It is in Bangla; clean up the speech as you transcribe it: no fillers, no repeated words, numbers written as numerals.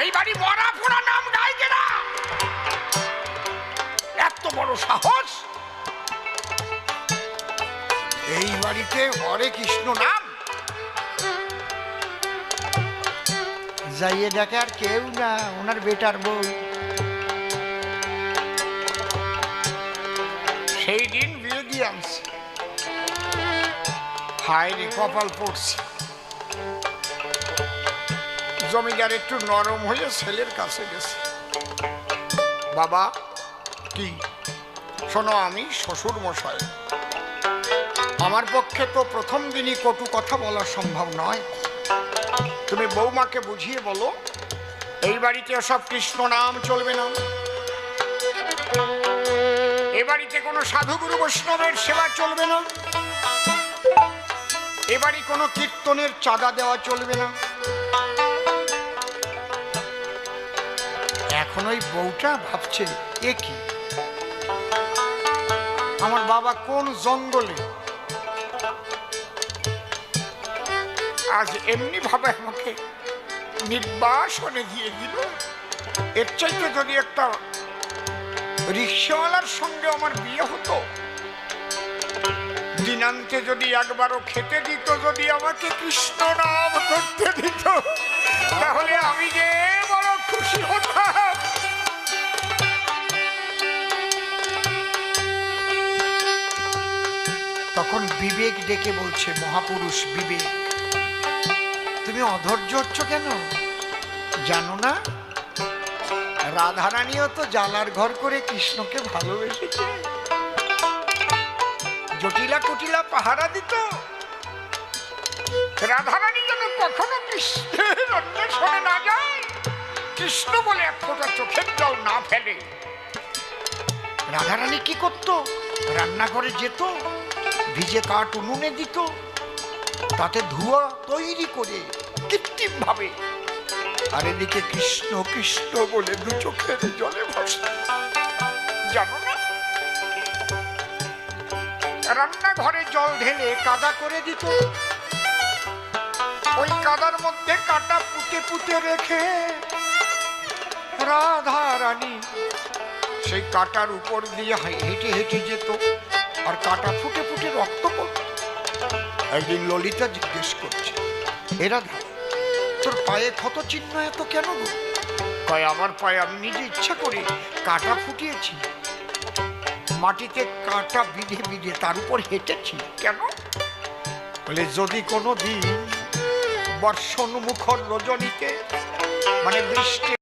এই বাড়ি মরা ফোড়া নাম গায় কেনা? এত বড় সাহস! এই বাড়িতে হরে কৃষ্ণ নাম যাইয়ে দেখে আর কেউ না, ওনার বেটার বউ। সেই দিন বিয়ে দিয়ে আনছে। হায় রে কপাল পড়ছে। জমিদার একটু নরম হয়ে ছেলের কাছে গেছে। বাবা, কি শোনো, আমি শ্বশুর মশাই, আমার পক্ষে তো প্রথম দিনই কটু কথা বলা সম্ভব নয়। তুমি বৌমাকে বুঝিয়ে বলো এই বাড়িতে সব কৃষ্ণ নাম চলবে না। এ বাড়িতে কোনো সাধুগুরু বৈষ্ণবের সেবা চলবে না। এ বাড়ি কোনো কীর্তনের চাঁদা দেওয়া চলবে না। এখন ওই বউটা ভাবছে, এ কি, আমার বাবা কোন জঙ্গলে আজ এমনি ভাবে আমাকে নির্বাসনে দিয়ে দিল। এর চাইতে যদি একটা রিক্সাওয়ালার সঙ্গে আমার বিয়ে হতো, দিনান্তে যদি একবারও খেতে দিত, যদি আমাকে কৃষ্ণ নাম করতে দিত, তাহলে আমি যে বড় খুশি হতাম। তখন বিবেক ডেকে বলছে, মহাপুরুষ বিবেক, তুমি অধৈর্য হচ্ছ কেন? জানো না রাধারানীও তো জালার ঘর করে কৃষ্ণকে ভালোবেসেছে, জটিলা কুটিলা পাহারা দিত। রাধারানী যেন কখনো কৃষ্ণের অন্বেষণে না যায়, কৃষ্ণ বলে এক ফোঁটা চোখের জল না ফেলে। রাধারানী কি করত? রান্নাঘরে যেত, ভিজে কাঠ উনুনে দিত, তাতে ধোঁয়া তৈরি করে কৃত্রিম ভাবে, আর এদিকে কৃষ্ণ কৃষ্ণ বলে দু চোখের জলে ভাসত। জানো না, রান্নাঘরে জল ঢেলে কাদা করে দিত, ওই কাদার মধ্যে কাটা পুঁতে পুঁতে রেখে রাধারানী সেই কাটার উপর দিয়ে হেঁটে হেঁটে যেত, আর কাটা ফুটে ফুটে রক্ত পড়ত। একদিন ললিতা জিজ্ঞেস করছে, এ রাধা, তোর পায়ে ক্ষত চিহ্ন এত কেন গো? কয়, আমার পায়ে আমি নিজে ইচ্ছা করে কাটা ফুটিয়েছি, মাটিতে কাটা বিঁধে বিঁধে তার উপর হেঁটেছি। কেন? বলে, যদি কোনো দিন বর্ষণ মুখর রজনীতে, মানে বৃষ্টি